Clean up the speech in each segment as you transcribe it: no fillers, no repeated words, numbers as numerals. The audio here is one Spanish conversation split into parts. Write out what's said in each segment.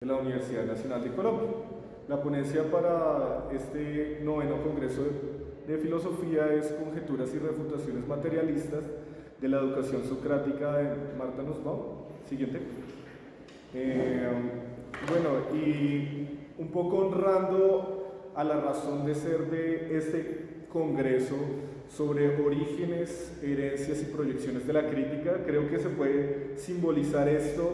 la Universidad Nacional de Colombia. La ponencia para este 9º Congreso de Filosofía es Conjeturas y refutaciones materialistas de la educación socrática de Martha Nussbaum. Siguiente. Bueno, y un poco honrando a la razón de ser de este congreso sobre orígenes, herencias y proyecciones de la crítica, creo que se puede simbolizar esto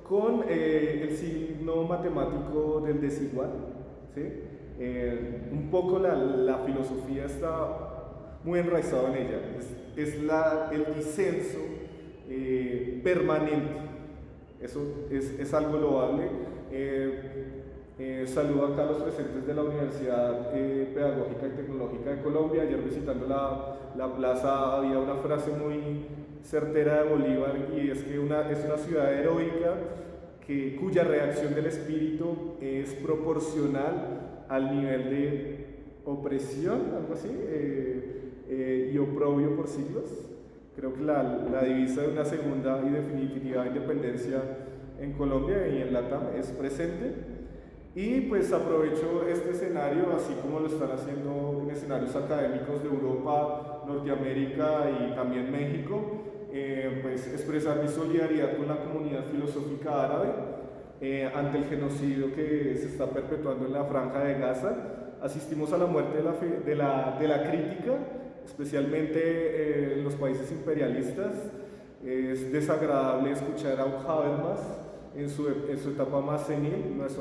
con el signo matemático del desigual, ¿sí? Un poco la filosofía está muy enraizada en ella, es el disenso permanente, eso es algo loable. Saludo acá a los presentes de la Universidad Pedagógica y Tecnológica de Colombia. Ayer visitando la plaza había una frase muy certera de Bolívar, y es que es una ciudad heroica cuya reacción del espíritu es proporcional al nivel de opresión, algo así, y oprobio por siglos. Creo que la divisa de una segunda y definitiva independencia en Colombia y en LATAM es presente. Y pues aprovecho este escenario, así como lo están haciendo en escenarios académicos de Europa, Norteamérica y también México, pues expresar mi solidaridad con la comunidad filosófica árabe ante el genocidio que se está perpetuando en la Franja de Gaza. Asistimos a la muerte de la crítica, especialmente en los países imperialistas. Es desagradable escuchar a un Habermas en su etapa más senil, no es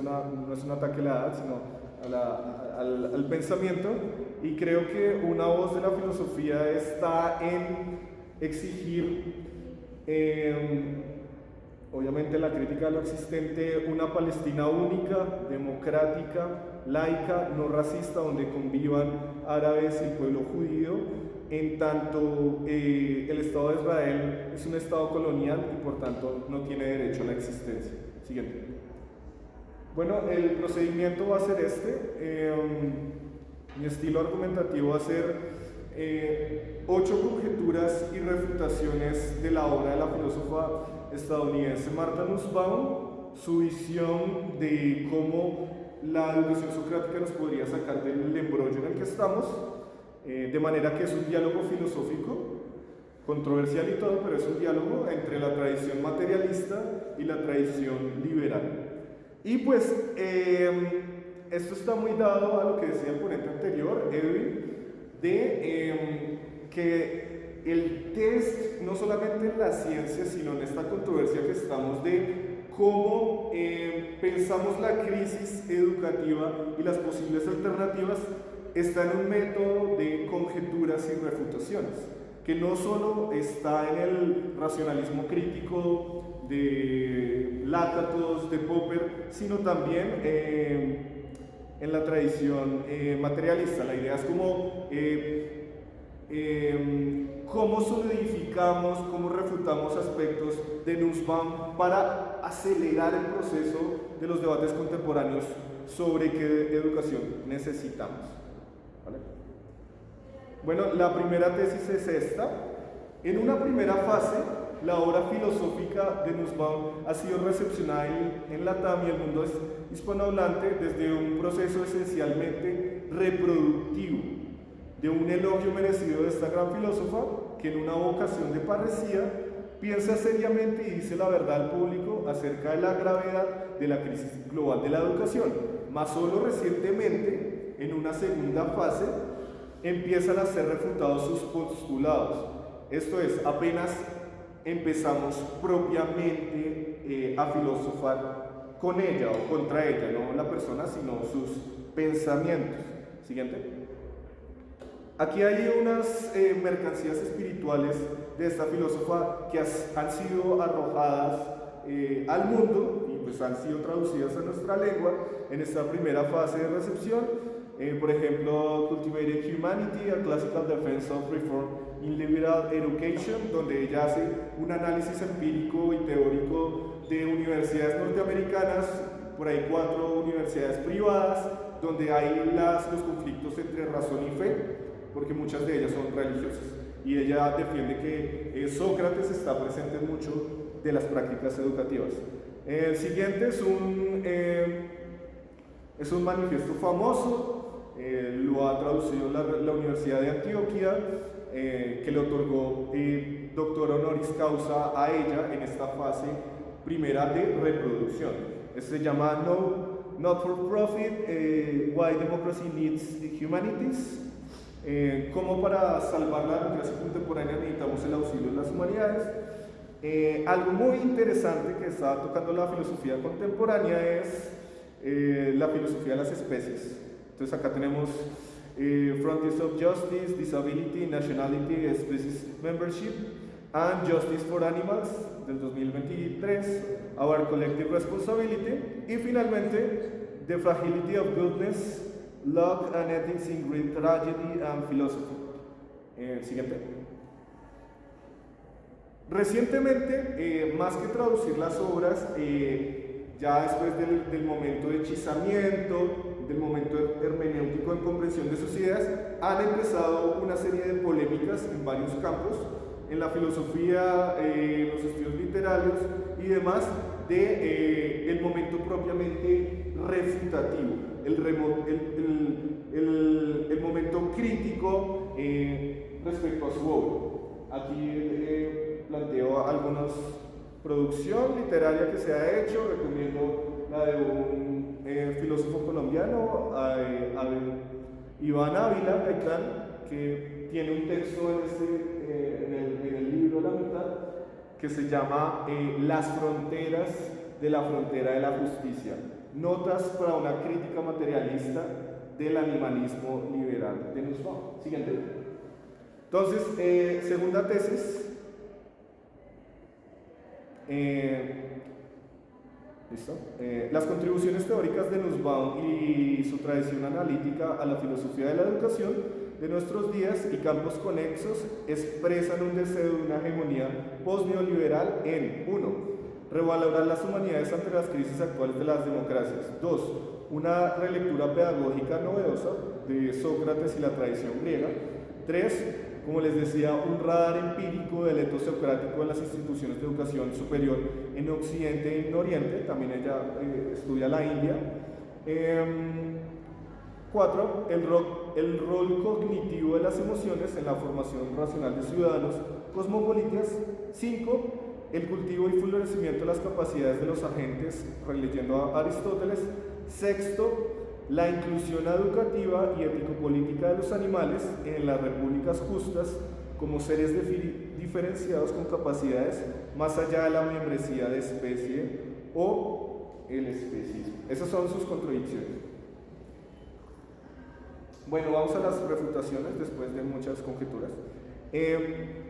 un ataque a la edad, sino al pensamiento, y creo que una voz de la filosofía está en exigir, obviamente, la crítica a lo existente, una Palestina única, democrática, laica, no racista, donde convivan árabes y el pueblo judío, en tanto el Estado de Israel es un Estado colonial y por tanto no tiene derecho a la existencia. Siguiente. Bueno, el procedimiento va a ser este. Mi estilo argumentativo va a ser 8 conjeturas y refutaciones de la obra de la filósofa estadounidense Martha Nussbaum, su visión de cómo la educación socrática nos podría sacar del embrollo en el que estamos, de manera que es un diálogo filosófico, controversial y todo, pero es un diálogo entre la tradición materialista y la tradición liberal. Y pues esto está muy dado a lo que decía el ponente anterior, Edwin, de que el test, no solamente en la ciencia, sino en esta controversia que estamos de cómo pensamos la crisis educativa y las posibles alternativas, está en un método de conjeturas y refutaciones, que no solo está en el racionalismo crítico de Lakatos, de Popper, sino también en la tradición materialista. La idea es cómo solidificamos, cómo refutamos aspectos de Nussbaum para acelerar el proceso de los debates contemporáneos sobre qué educación necesitamos. ¿Vale? Bueno, la primera tesis es esta. En una primera fase, la obra filosófica de Nussbaum ha sido recepcionada en LATAM y el mundo hispanohablante desde un proceso esencialmente reproductivo, de un elogio merecido de esta gran filósofa que en una vocación de parresía piensa seriamente y dice la verdad al público acerca de la gravedad de la crisis global de la educación, mas solo recientemente, en una segunda fase, empiezan a ser refutados sus postulados. Esto es, apenas empezamos propiamente a filosofar con ella o contra ella, no la persona, sino sus pensamientos. Siguiente. Aquí hay unas mercancías espirituales de esta filósofa que han sido arrojadas al mundo y pues han sido traducidas a nuestra lengua en esta primera fase de recepción. Por ejemplo, Cultivated Humanity, A Classical Defense of Reform in Liberal Education, donde ella hace un análisis empírico y teórico de universidades norteamericanas, por ahí 4 universidades privadas, donde hay los conflictos entre razón y fe, porque muchas de ellas son religiosas. Y ella defiende que Sócrates está presente en mucho de las prácticas educativas. El siguiente es un manifiesto famoso, lo ha traducido la Universidad de Antioquia, que le otorgó doctor honoris causa a ella en esta fase primera de reproducción. Este se llama Not for Profit, Why Democracy Needs Humanities. Cómo para salvar la democracia contemporánea necesitamos el auxilio de las humanidades. Algo muy interesante que está tocando la filosofía contemporánea es la filosofía de las especies. Entonces acá tenemos Frontiers of Justice, Disability, Nationality, Species Membership and Justice for Animals del 2023, Our Collective Responsibility, y finalmente The Fragility of Goodness, Luck and Ethics in Great Tragedy and Philosophy. Siguiente. Recientemente, más que traducir las obras, ya después del momento de hechizamiento, del momento hermenéutico en comprensión de sus ideas, han empezado una serie de polémicas en varios campos, en la filosofía, los estudios literarios y demás, el momento propiamente refutativo, el momento crítico respecto a su obra. Aquí planteo algunas producción literaria que se ha hecho, recomiendo la de un filósofo colombiano, Iván Ávila Gaitán, que tiene un texto en el libro La Mitad, que se llama Las fronteras de la frontera de la justicia, notas para una crítica materialista del animalismo liberal de Nussbaum. Siguiente. Entonces, segunda tesis. ¿Listo? Las contribuciones teóricas de Nussbaum y su tradición analítica a la filosofía de la educación de nuestros días y campos conexos expresan un deseo de una hegemonía post-neoliberal en 1. Revalorar las humanidades ante las crisis actuales de las democracias. 2. Una relectura pedagógica novedosa de Sócrates y la tradición griega. 3. Como les decía, un radar empírico del etos socrático en las instituciones de educación superior en Occidente y en Oriente, también ella estudia la India. 4. El rol cognitivo de las emociones en la formación racional de ciudadanos cosmopolitas. 5. El cultivo y florecimiento de las capacidades de los agentes, releyendo a Aristóteles. 6. La inclusión educativa y ético-política de los animales en las repúblicas justas como seres diferenciados con capacidades más allá de la membresía de especie o el especismo. Esas son sus contradicciones. Bueno, vamos a las refutaciones después de muchas conjeturas.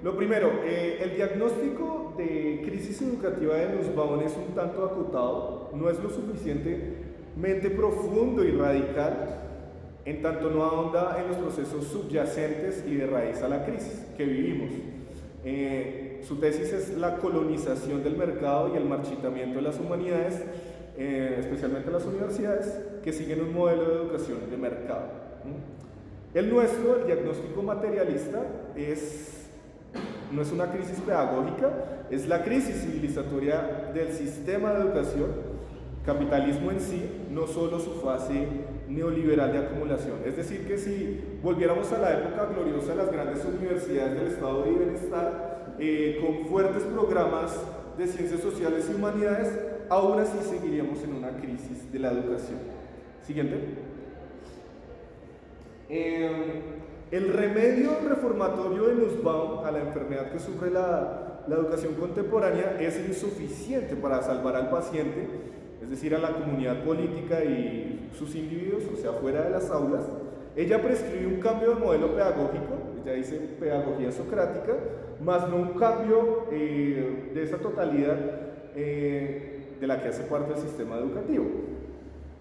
Lo primero, el diagnóstico de crisis educativa de Nussbaum es un tanto acotado, no es lo suficientemente profundo y radical, en tanto no ahonda en los procesos subyacentes y de raíz a la crisis que vivimos. Su tesis es la colonización del mercado y el marchitamiento de las humanidades, especialmente las universidades, que siguen un modelo de educación de mercado. El nuestro, el diagnóstico materialista, no es una crisis pedagógica, es la crisis civilizatoria del sistema de educación, capitalismo en sí, no solo su fase neoliberal de acumulación. Es decir, que si volviéramos a la época gloriosa de las grandes universidades del estado de bienestar, con fuertes programas de ciencias sociales y humanidades, aún así seguiríamos en una crisis de la educación. Siguiente. El remedio reformatorio de Nussbaum a la enfermedad que sufre la educación contemporánea es insuficiente para salvar al paciente, es decir, a la comunidad política y sus individuos, o sea, fuera de las aulas. Ella prescribe un cambio de modelo pedagógico, ella dice pedagogía socrática, más no un cambio de esa totalidad de la que hace parte del sistema educativo.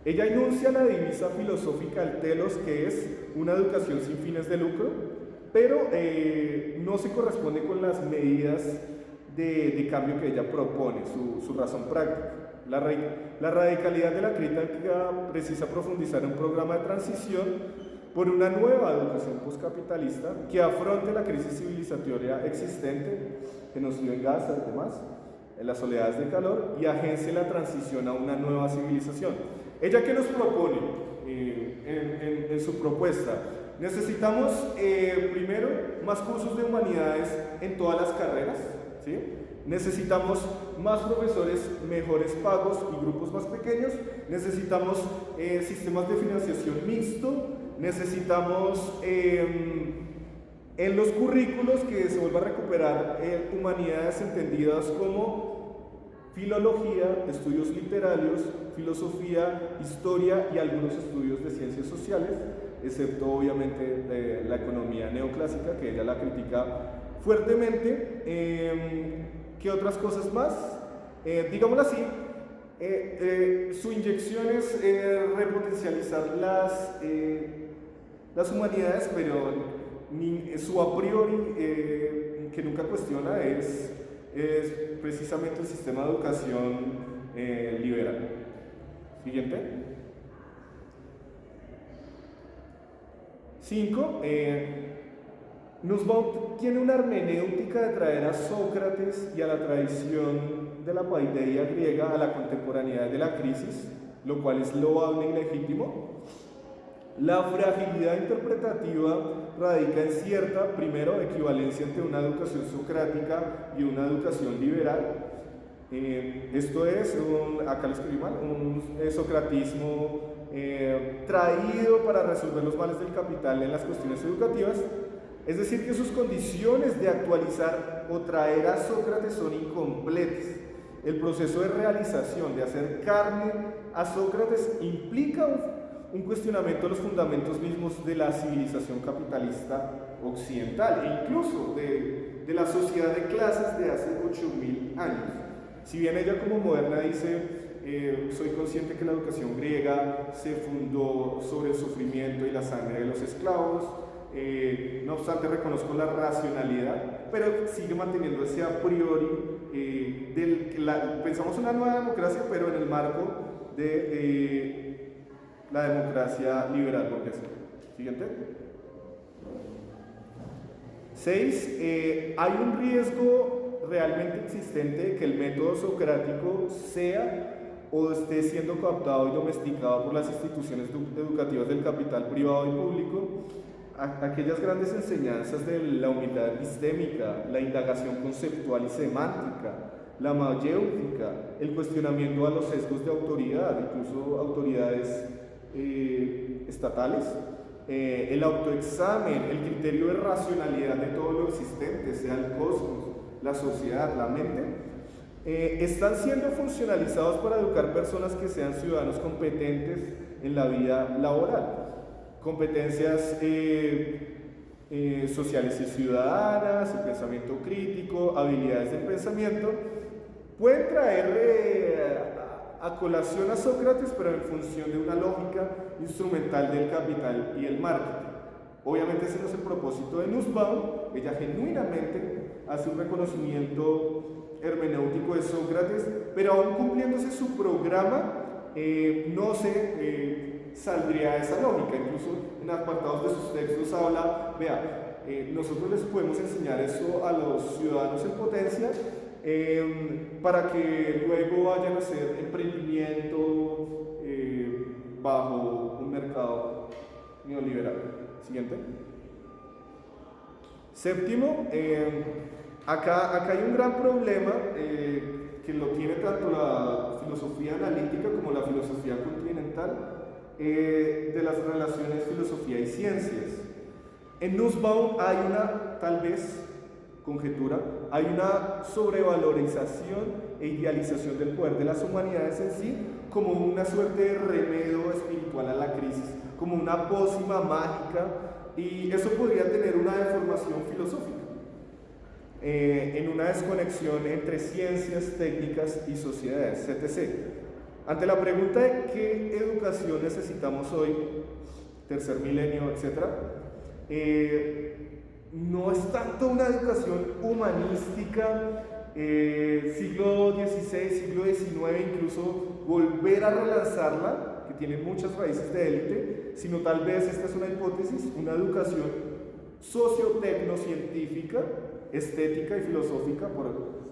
Ella enuncia la divisa filosófica del telos, que es una educación sin fines de lucro, pero no se corresponde con las medidas de cambio que ella propone, su razón práctica. La radicalidad de la crítica precisa profundizar en un programa de transición por una nueva educación postcapitalista que afronte la crisis civilizatoria existente, genocidio en Gaza y demás, en las oleadas de calor y agencie la transición a una nueva civilización. ¿Ella qué nos propone en su propuesta? Necesitamos, primero, más cursos de humanidades en todas las carreras, ¿sí? Necesitamos más profesores, mejores pagos y grupos más pequeños. Necesitamos sistemas de financiación mixto. Necesitamos en los currículos que se vuelva a recuperar humanidades entendidas como filología, estudios literarios, filosofía, historia y algunos estudios de ciencias sociales, excepto obviamente la economía neoclásica, que ella la critica fuertemente. ¿Qué otras cosas más? Digámoslo así, su inyección es repotencializar las humanidades, pero su a priori, que nunca cuestiona, es precisamente el sistema de educación liberal. Siguiente. 5. Nussbaum tiene una hermenéutica de traer a Sócrates y a la tradición de la paideia griega a la contemporaneidad de la crisis, lo cual es loable y legítimo. La fragilidad interpretativa radica en cierta, primero, equivalencia entre una educación socrática y una educación liberal. Esto es, acá lo escribí mal, un socratismo traído para resolver los males del capital en las cuestiones educativas. Es decir, que sus condiciones de actualizar o traer a Sócrates son incompletas. El proceso de realización, de hacer carne a Sócrates, implica un cuestionamiento de los fundamentos mismos de la civilización capitalista occidental e incluso de la sociedad de clases de hace 8000 años. Si bien ella como moderna dice, soy consciente que la educación griega se fundó sobre el sufrimiento y la sangre de los esclavos, no obstante reconozco la racionalidad, pero sigue manteniendo ese a priori pensamos una nueva democracia, pero en el marco de la democracia liberal burguesa. Siguiente. 6. Hay un riesgo realmente existente de que el método socrático sea o esté siendo cooptado y domesticado por las instituciones educativas del capital privado y público. Aquellas grandes enseñanzas de la humildad epistémica, la indagación conceptual y semántica, la mayéutica, el cuestionamiento a los sesgos de autoridad, incluso autoridades estatales, el autoexamen, el criterio de racionalidad de todo lo existente, sea el cosmos, la sociedad, la mente, están siendo funcionalizados para educar personas que sean ciudadanos competentes en la vida laboral. Competencias sociales y ciudadanas, el pensamiento crítico, habilidades del pensamiento, pueden traer a colación a Sócrates, pero en función de una lógica instrumental del capital y el marketing. Obviamente ese no es el propósito de Nussbaum. Ella genuinamente hace un reconocimiento hermenéutico de Sócrates, pero aún cumpliéndose su programa, no se saldría de esa lógica. Incluso en apartados de sus textos habla, vea, nosotros les podemos enseñar eso a los ciudadanos en potencia para que luego vayan a hacer emprendimiento bajo un mercado neoliberal. Siguiente. 7. Acá hay un gran problema que lo tiene tanto la filosofía analítica como la filosofía continental, de las relaciones filosofía y ciencias. En Nussbaum hay una, tal vez, conjetura, hay una sobrevalorización e idealización del poder de las humanidades en sí como una suerte de remedio espiritual a la crisis, como una pócima mágica, y eso podría tener una deformación filosófica, en una desconexión entre ciencias, técnicas y sociedades, etc. Ante la pregunta de qué educación necesitamos hoy, tercer milenio, etc., no es tanto una educación humanística, siglo XVI, siglo XIX, incluso volver a relanzarla, que tiene muchas raíces de élite, sino tal vez, esta es una hipótesis, una educación socio-tecnocientífica, estética y filosófica, por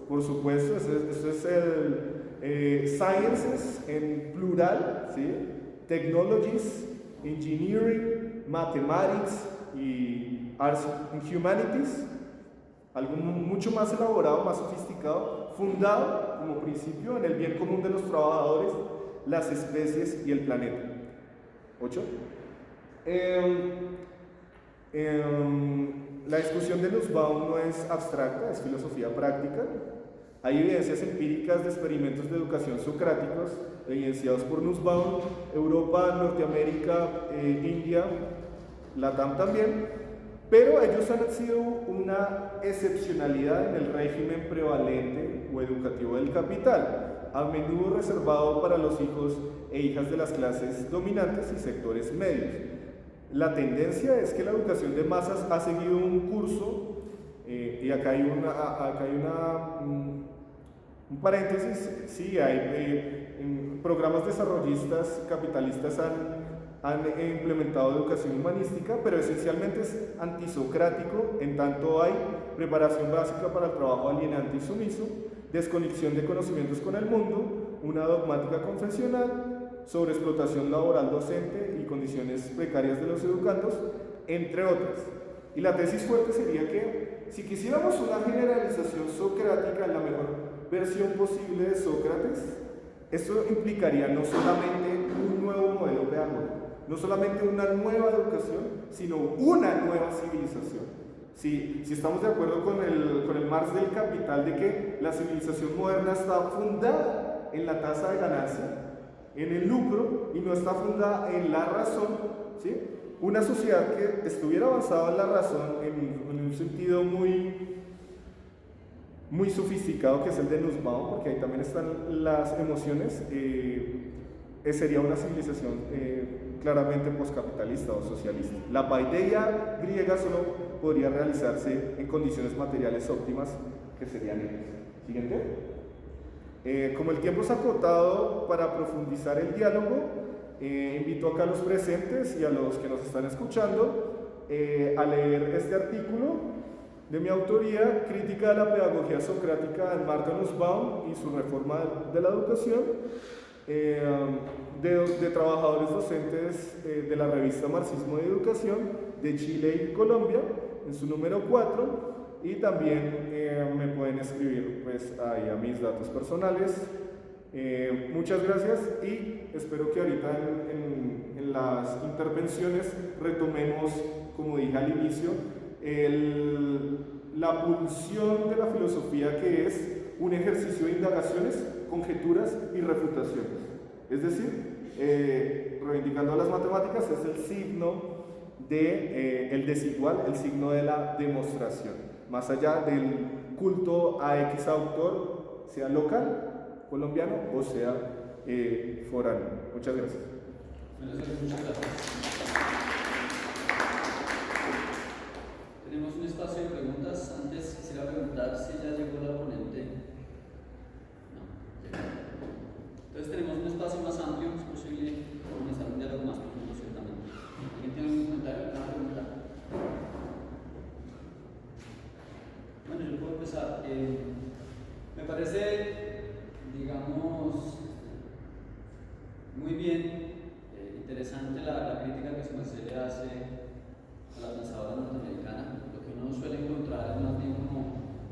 por supuesto, eso es el sciences en plural, ¿sí? Technologies, engineering, mathematics y arts and humanities, algo mucho más elaborado, más sofisticado, fundado como principio en el bien común de los trabajadores, las especies y el planeta. 8. La discusión de Nussbaum no es abstracta, es filosofía práctica. Hay evidencias empíricas de experimentos de educación socráticos evidenciados por Nussbaum, Europa, Norteamérica, India, Latam también, pero ellos han sido una excepcionalidad en el régimen prevalente o educativo del capital, a menudo reservado para los hijos e hijas de las clases dominantes y sectores medios. La tendencia es que la educación de masas ha seguido un curso, y acá hay un paréntesis, sí, hay programas desarrollistas capitalistas han implementado educación humanística, pero esencialmente es antisocrático, en tanto hay preparación básica para el trabajo alienante y sumiso, desconexión de conocimientos con el mundo, una dogmática confesional, sobreexplotación laboral docente y condiciones precarias de los educandos, entre otras. Y la tesis fuerte sería que si quisiéramos una generalización socrática en la mejor versión posible de Sócrates, esto implicaría no solamente un nuevo modelo pedagógico, no solamente una nueva educación, sino una nueva civilización. Si estamos de acuerdo con el Marx del Capital de que la civilización moderna está fundada en la tasa de ganancia, en el lucro, y no está fundada en la razón, ¿sí? Una sociedad que estuviera avanzada en la razón en un sentido muy sofisticado, que es el de Nussbaum, porque ahí también están las emociones, sería una civilización claramente poscapitalista o socialista. La paideia griega solo podría realizarse en condiciones materiales óptimas, que serían ellas. Siguiente. Como el tiempo es acotado para profundizar el diálogo, invito acá a los presentes y a los que nos están escuchando a leer este artículo de mi autoría, Crítica de la Pedagogía Socrática de Martha Nussbaum y su reforma de la educación, de trabajadores docentes de la revista Marxismo y Educación de Chile y Colombia, en su número 4, y también me pueden escribir pues ahí a mis datos personales. Muchas gracias y espero que ahorita en las intervenciones retomemos, como dije al inicio, la pulsión de la filosofía, que es un ejercicio de indagaciones, conjeturas y refutaciones. Es decir, reivindicando las matemáticas, es el signo el desigual, el signo de la demostración. Más allá del culto a X autor, sea local, colombiano o sea foráneo. Muchas gracias. Muchas gracias. Tenemos un espacio de preguntas. Antes quisiera preguntar si ya llegó la ponente. No, llegó. Entonces tenemos un espacio más amplio, es posible comenzar un diálogo más profundo, ciertamente. ¿Alguien tiene un comentario? ¿Una pregunta? Bueno, yo puedo empezar. Me parece, digamos, muy bien, interesante la crítica que se le hace a la pensadora norteamericana. Lo que uno suele encontrar es más bien como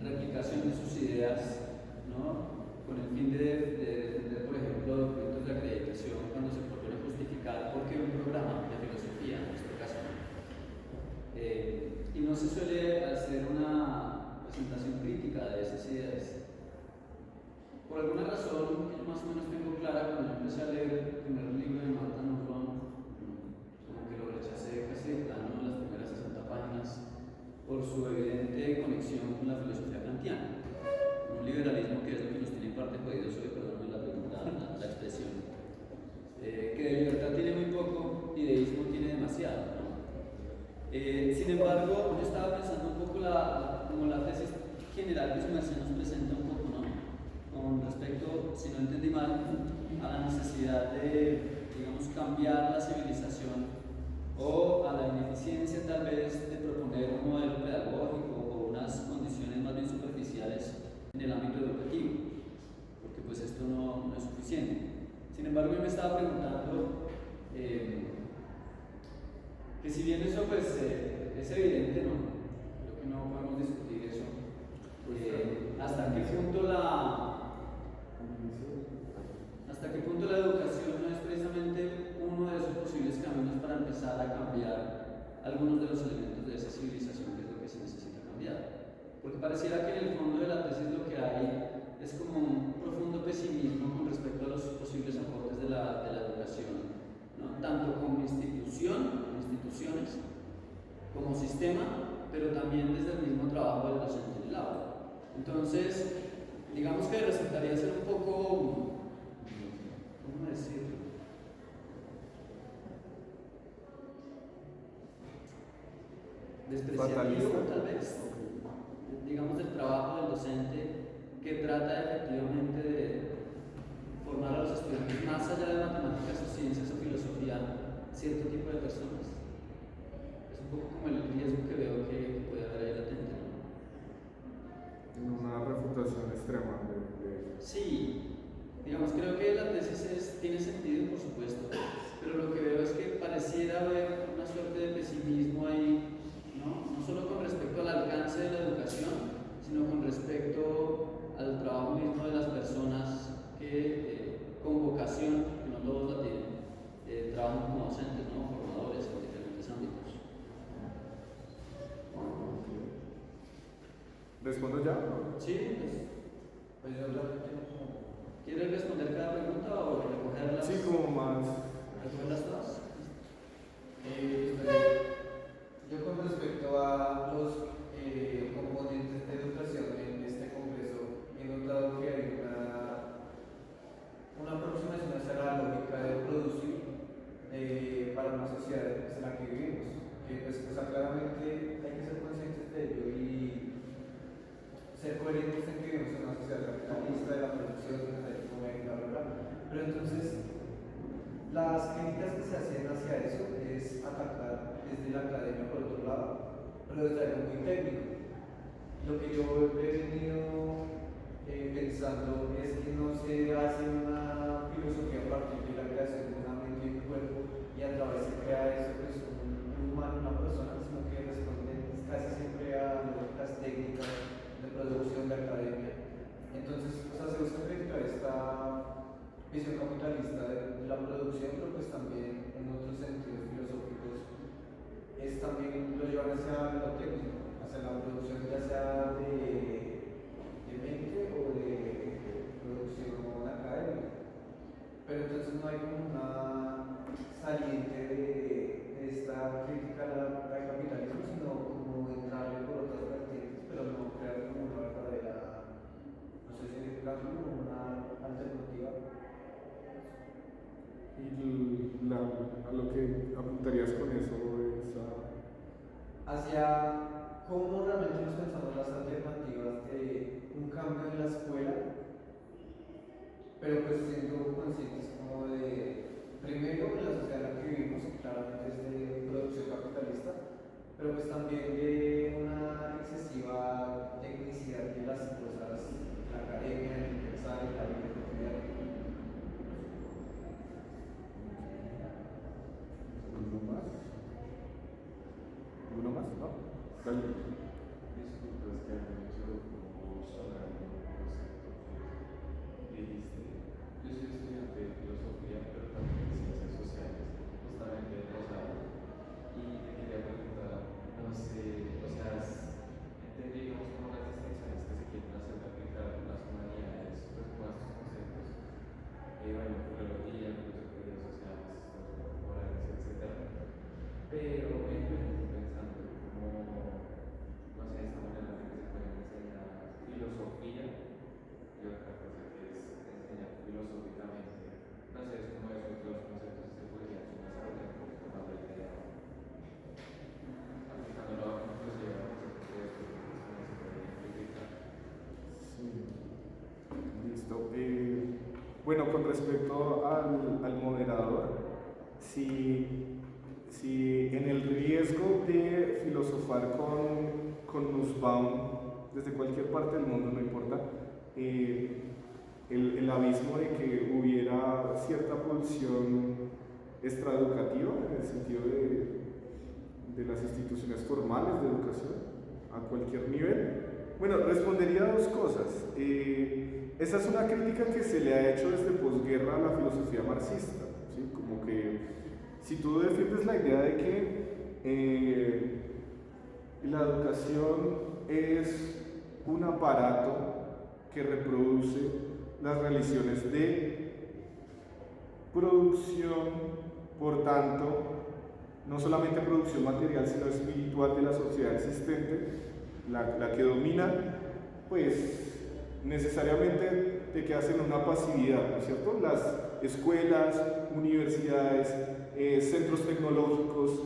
replicación de sus ideas, ¿no? Con el fin de defender, por ejemplo, documentos de acreditación cuando se propone justificar por qué un programa de filosofía, en este caso. Y no se suele hacer una presentación crítica de esas ideas. Por alguna razón, yo más o menos tengo clara, cuando yo empecé a leer el primer libro de Martha Nussbaum, como que lo rechacé casi de plano en las primeras 60 páginas por su evidente conexión con la filosofía kantiana. Un liberalismo que es lo que nos tiene en parte jodidos hoy, perdóname la expresión. Que de libertad tiene muy poco, deísmo tiene demasiado, ¿no? Sin embargo, yo estaba pensando un poco como la tesis general que su merced nos presenta un poco, ¿no? Con respecto, si no entendí mal, a la necesidad de, digamos, cambiar la civilización o a la ineficiencia tal vez de proponer un modelo pedagógico o unas condiciones más bien superficiales en el ámbito educativo, porque pues esto no es suficiente. Sin embargo, yo me estaba preguntando que si bien eso pues es evidente, ¿no? Creo que no podemos discutir eso. ¿Hasta qué punto la educación no es precisamente uno de esos posibles caminos para empezar a cambiar algunos de los elementos de esa civilización, que es lo que se necesita cambiar? Porque pareciera que en el fondo de la tesis lo que hay es como un profundo pesimismo con respecto a los posibles aportes de la educación, ¿no? Tanto como instituciones, como sistema, pero también desde el mismo trabajo del docente en el aula. Entonces, digamos que resultaría ser un poco, ¿cómo decirlo? Despreciativo, tal vez, digamos, del trabajo del docente, que trata efectivamente de formar a los estudiantes más allá de matemáticas o ciencias o filosofía, cierto tipo de personas. Es un poco como el riesgo que veo que puede haber ahí latente, ¿no? Una refutación extrema Sí, digamos, creo que la tesis tiene sentido, por supuesto, pero lo que veo es que pareciera haber una suerte de pesimismo ahí, ¿no? No solo con respecto al alcance de la educación, sino con respecto al trabajo mismo de las personas que con vocación, que no todos la tienen, trabajan como docentes, ¿no? Formadores en diferentes ámbitos. ¿Respondo ya? Sí, pues yo realmente no. ¿Quieres responder cada pregunta o recogerlas? Sí, como más. ¿Recogerlas todas? Yo con respecto a los componentes de educación en este congreso, he notado que hay una aproximación hacia la lógica de producir para una sociedad en la que vivimos. Pues, claramente hay que ser conscientes de ello y ser coherentes en que vivimos en una sociedad capitalista de la producción, de comer, bla, bla, bla. Pero entonces, las críticas que se hacen hacia eso es atacar desde la academia por otro lado, pero desde algo muy técnico. Lo que yo he venido pensando es que no se hace una filosofía a partir de la creación de una mente y un cuerpo y a través de crear eso pues un humano, una persona, sino que responden casi siempre a lógicas técnicas de producción de academia. Entonces, se busca criticar esta visión capitalista de la producción, pero pues también en otros sentidos filosóficos es también lo llevan hacia lo técnico, hacia la producción ya sea de mente o de producción académica. Pero entonces no hay como una saliente de esta crítica al capitalismo, sino como entrarle por otras vertientes, pero no crear como una verdadera, no sé si es como una alternativa. Y a lo que apuntarías con eso es hacia cómo realmente nos pensamos las alternativas de un cambio en la escuela, pero pues siendo conscientes como de, primero, de la sociedad en la que vivimos, claramente es de producción capitalista, pero pues también de una excesiva tecnicidad de las cosas, la academia, el pensar, la vida cotidiana. ¿Alguno más? ¿No? Dale. Disculpas que han hecho como sonar un concepto que dijiste. Yo soy estudiante de filosofía, pero también de ciencias sociales, justamente de Rosado. Y te quería preguntar, no sé, o sea, entendimos como las distinciones que se quieren hacer de aplicar las humanidades, pues como estos conceptos. Bueno, filología, filosofía sociales, morales, etc. Pero me quedo pensando como, no sé, esta manera en la que se puede enseñar filosofía y otra cosa que es enseñar filosóficamente. No sé, es como esos dos conceptos que se podrían desarrollar un poquito más la idea, aplicándolo a inclusive a conceptos de esto, que se puede identificar. Sí. Listo. Bueno, con respecto al moderador, si en el riesgo de filosofar con Nussbaum desde cualquier parte del mundo, no importa, el abismo de que hubiera cierta pulsión extraeducativa en el sentido de las instituciones formales de educación a cualquier nivel. Bueno, respondería a dos cosas. Esa es una crítica que se le ha hecho desde posguerra a la filosofía marxista, ¿sí? Como que si tú defiendes la idea de que la educación es un aparato que reproduce las relaciones de producción, por tanto, no solamente producción material, sino espiritual de la sociedad existente, la que domina, pues necesariamente te quedas en una pasividad, ¿no es cierto? Las escuelas, universidades, centros tecnológicos,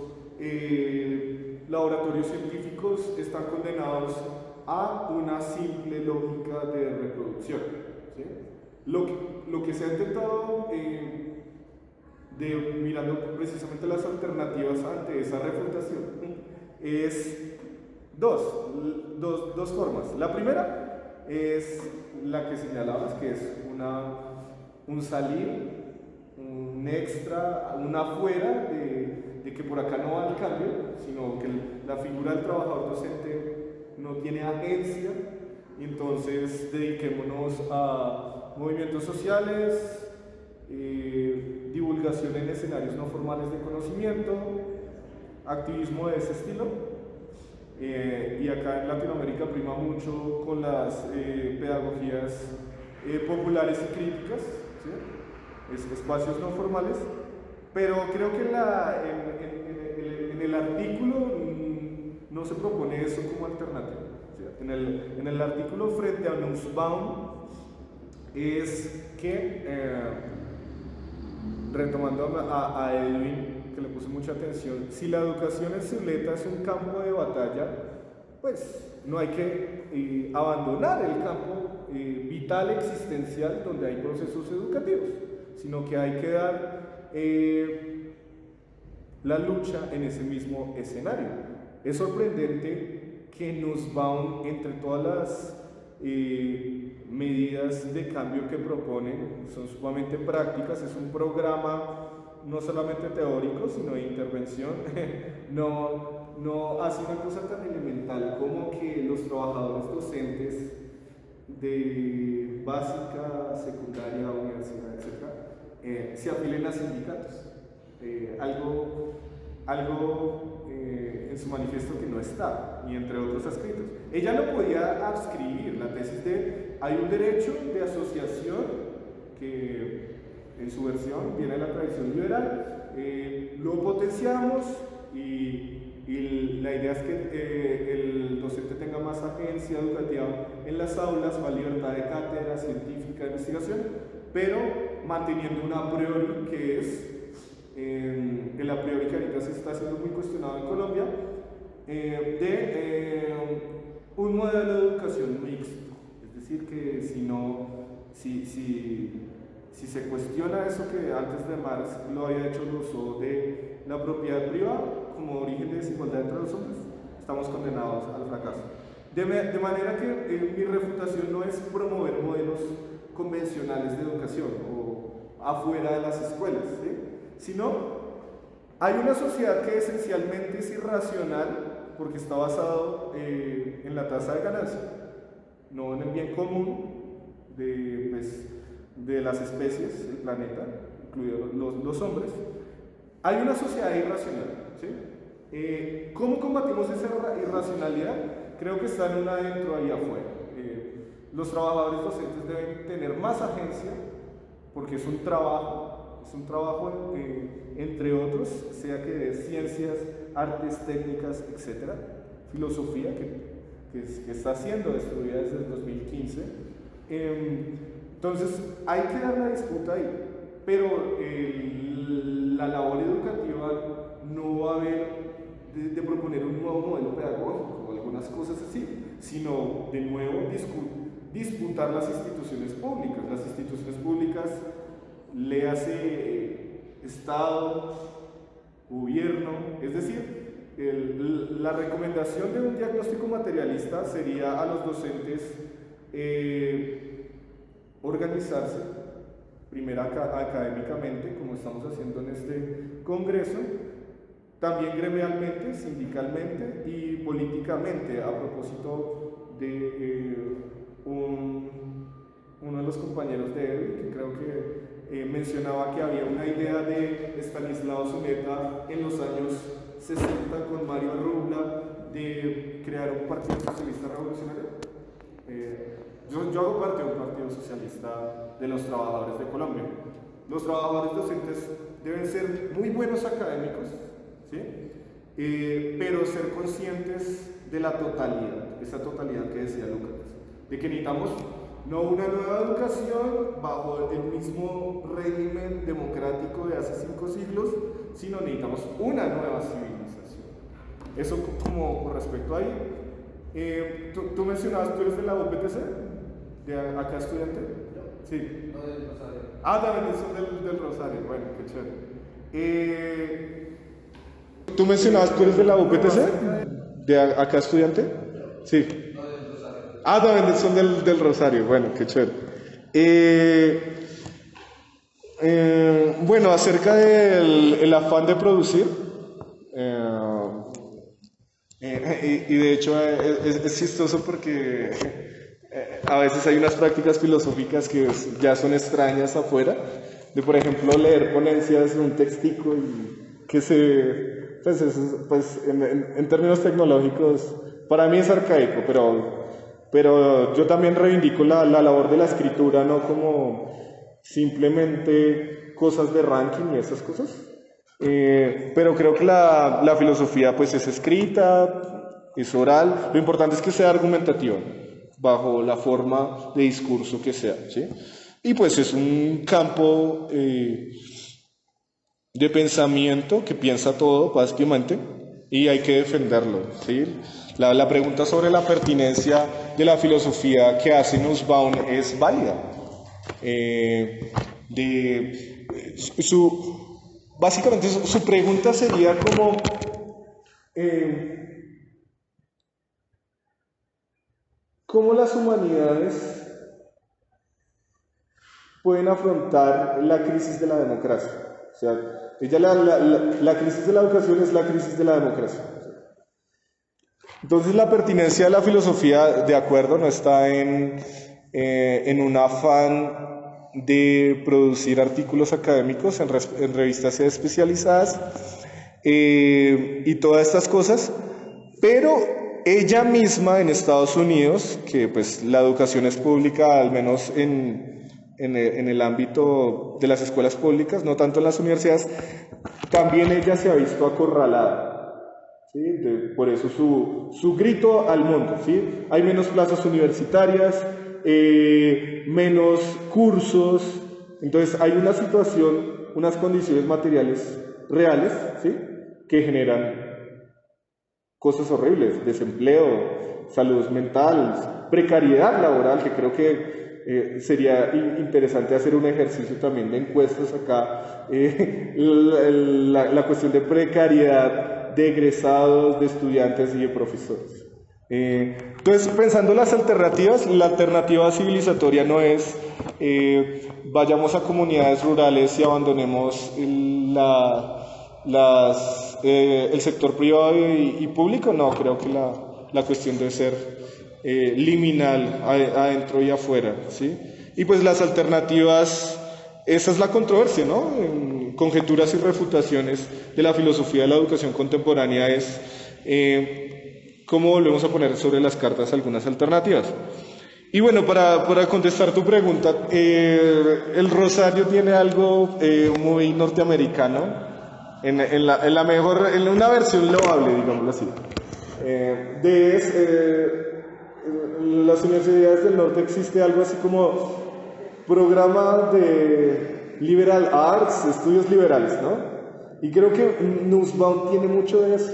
laboratorios científicos están condenados a una simple lógica de reproducción, ¿sí? Lo que se ha intentado, mirando precisamente las alternativas ante esa refutación, es dos formas. La primera es la que señalabas, que es un salir, un extra, un afuera de que por acá no va el cambio, sino que la figura del trabajador docente no tiene agencia, y entonces dediquémonos a movimientos sociales, divulgación en escenarios no formales de conocimiento, activismo de ese estilo. Y acá en Latinoamérica prima mucho con las pedagogías populares y críticas, ¿sí? Espacios no formales, pero creo que en el artículo no se propone eso como alternativa. ¿Sí? En el artículo frente a Nussbaum es que, retomando a Edwin, que le puse mucha atención, si la educación en Zuleta es un campo de batalla, pues no hay que abandonar el campo vital existencial donde hay procesos educativos, sino que hay que dar la lucha en ese mismo escenario. Es sorprendente que Nussbaum, entre todas las medidas de cambio que proponen, son sumamente prácticas, es un programa no solamente teórico, sino de intervención, no hace una cosa tan elemental como que los trabajadores docentes de básica, secundaria, universidad, etc., se afilen a sindicatos. Algo en su manifiesto que no está, y entre otros adscritos. Ella no podía adscribir la tesis de hay un derecho de asociación que en su versión viene de la tradición liberal, lo potenciamos y la idea es que el docente tenga más agencia educativa en las aulas, más libertad de cátedra, científica, de investigación, pero manteniendo un a priori que es el a priori que ahorita se está haciendo muy cuestionado en Colombia, de un modelo de educación mixto, es decir, que si se cuestiona eso que antes de Marx lo había hecho Rousseau de la propiedad privada como origen de desigualdad entre los hombres, estamos condenados al fracaso. De manera que mi refutación no es promover modelos convencionales de educación o afuera de las escuelas, ¿sí? Sino hay una sociedad que esencialmente es irracional porque está basado en la tasa de ganancia, no en el bien común de las especies del planeta, incluidos los hombres. Hay una sociedad irracional, ¿sí? ¿Cómo combatimos esa irracionalidad? Creo que está en un adentro y afuera. Los trabajadores docentes deben tener más agencia porque es un trabajo entre otros, sea que de ciencias, artes, técnicas, etc., filosofía, que está siendo destruida desde el 2015. Entonces, hay que dar la disputa ahí, pero la labor educativa no va a haber de proponer un nuevo modelo pedagógico o algunas cosas así, sino de nuevo disputar las instituciones públicas. Las instituciones públicas, léase Estado, gobierno, es decir, la recomendación de un diagnóstico materialista sería a los docentes organizarse, primero académicamente, como estamos haciendo en este congreso, también gremialmente, sindicalmente y políticamente, a propósito de uno de los compañeros de él, que creo que mencionaba que había una idea de Estanislao Suneta en los años 60 con Mario Rubla de crear un partido socialista revolucionario. Yo hago parte de un partido socialista de los trabajadores de Colombia. Los trabajadores docentes deben ser muy buenos académicos, ¿sí? Pero ser conscientes de la totalidad, esa totalidad que decía Lucas, de que necesitamos no una nueva educación bajo el mismo régimen democrático de hace 5 siglos, sino necesitamos una nueva civilización. Eso como con respecto ahí. Tú mencionabas, ¿tú eres de la UPTC? ¿De acá estudiante? Sí. No, del Rosario. También son del Rosario, bueno, qué chévere. ¿Tú mencionabas, tú eres de la UPTC? ¿De acá estudiante? Sí. No, del Rosario. También son del Rosario, bueno, qué chévere. Bueno, acerca del afán de producir, y de hecho es chistoso porque a veces hay unas prácticas filosóficas que ya son extrañas afuera, de por ejemplo leer ponencias de un textico y que pues en términos tecnológicos para mí es arcaico, pero yo también reivindico la labor de la escritura, no como simplemente cosas de ranking y esas cosas. Pero creo que la filosofía pues es escrita, es oral, lo importante es que sea argumentativa, bajo la forma de discurso que sea, ¿sí? Y pues es un campo de pensamiento que piensa todo, básicamente, y hay que defenderlo, ¿sí? La pregunta sobre la pertinencia de la filosofía que hace Nussbaum es válida. Básicamente su pregunta sería como ¿cómo las humanidades pueden afrontar la crisis de la democracia? O sea, la crisis de la educación es la crisis de la democracia. Entonces la pertinencia de la filosofía, de acuerdo, no está en un afán de producir artículos académicos en revistas especializadas y todas estas cosas, pero ella misma en Estados Unidos, que pues la educación es pública, al menos en el ámbito de las escuelas públicas, no tanto en las universidades, también ella se ha visto acorralada. ¿Sí? Por eso su grito al mundo, ¿sí? Hay menos plazas universitarias, menos cursos, entonces hay una situación, unas condiciones materiales reales, ¿sí? Que generan cosas horribles, desempleo, salud mental, precariedad laboral, que creo que sería interesante hacer un ejercicio también de encuestas acá, la cuestión de precariedad de egresados, de estudiantes y de profesores. Entonces, pensando las alternativas, la alternativa civilizatoria no es vayamos a comunidades rurales y abandonemos el sector privado y público. No, creo que la cuestión debe ser liminal, adentro y afuera, ¿sí? Y pues las alternativas, esa es la controversia, ¿no? En conjeturas y refutaciones de la filosofía de la educación contemporánea es cómo volvemos a poner sobre las cartas algunas alternativas. Y bueno, para contestar tu pregunta, el Rosario tiene algo muy norteamericano, en una versión loable, digámoslo así. Las universidades del norte existe algo así como programa de liberal arts, estudios liberales, ¿no? Y creo que Nussbaum tiene mucho de eso,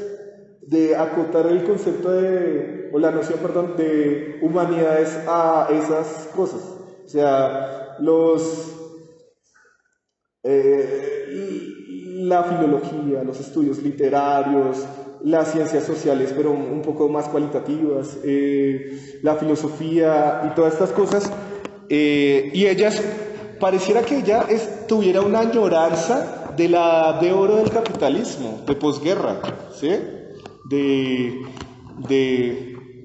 de acotar el concepto o la noción, perdón, de humanidades a esas cosas. O sea, la filología, los estudios literarios, las ciencias sociales, pero un poco más cualitativas, la filosofía y todas estas cosas, y ellas, pareciera que ella tuviera una añoranza de la edad de oro del capitalismo, de posguerra, ¿sí? De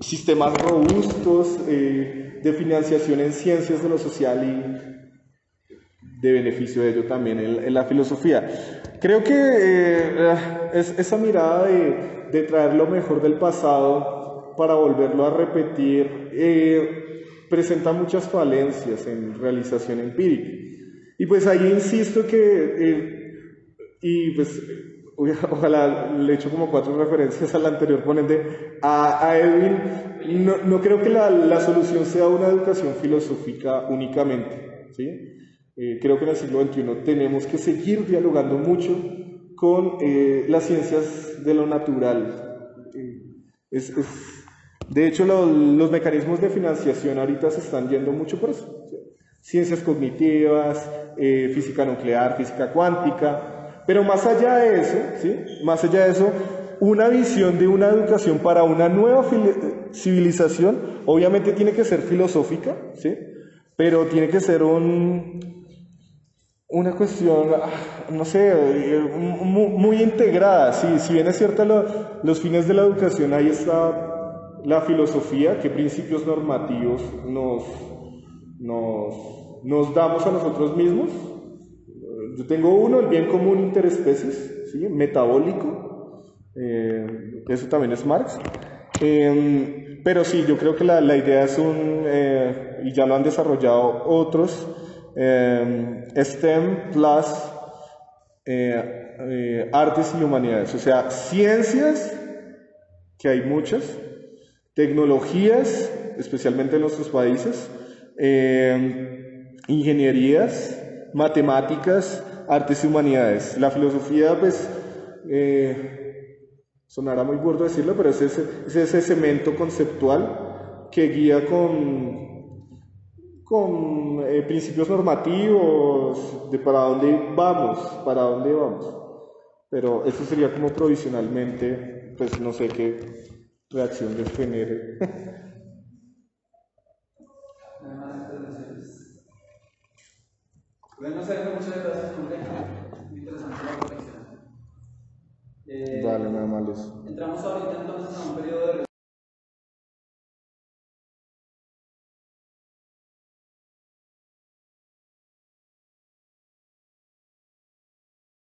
sistemas robustos, de financiación en ciencias de lo social y de beneficio de ello también en la filosofía. Creo que esa mirada de traer lo mejor del pasado para volverlo a repetir presenta muchas falencias en realización empírica. Y pues ahí insisto que, y pues ojalá le echo como 4 referencias al anterior ponente, a Edwin, no creo que la solución sea una educación filosófica únicamente, ¿sí? Creo que en el siglo XXI tenemos que seguir dialogando mucho con las ciencias de lo natural. De hecho, los mecanismos de financiación ahorita se están yendo mucho por eso. Ciencias cognitivas, física nuclear, física cuántica. Pero más allá de eso, ¿sí? Más allá de eso, una visión de una educación para una nueva civilización, obviamente tiene que ser filosófica, ¿sí? Pero tiene que ser una cuestión, no sé, muy integrada. Sí, si bien es cierto los fines de la educación, ahí está la filosofía, qué principios normativos nos damos a nosotros mismos. Yo tengo uno, el bien común interespecies, ¿sí? Metabólico, eso también es Marx. Pero sí, yo creo que la idea es y ya lo han desarrollado otros, STEM plus artes y humanidades, o sea, ciencias, que hay muchas, tecnologías, especialmente en nuestros países, ingenierías, matemáticas, artes y humanidades. La filosofía, pues, sonará muy burdo decirlo, pero es ese cemento conceptual que guía con principios normativos de para dónde vamos. Pero eso sería como provisionalmente, pues no sé qué reacción les genere. Bueno, Sergio, muchas gracias, hombre. Muy interesante la reflexión. Vale, nada más eso. Entramos ahorita entonces a un periodo de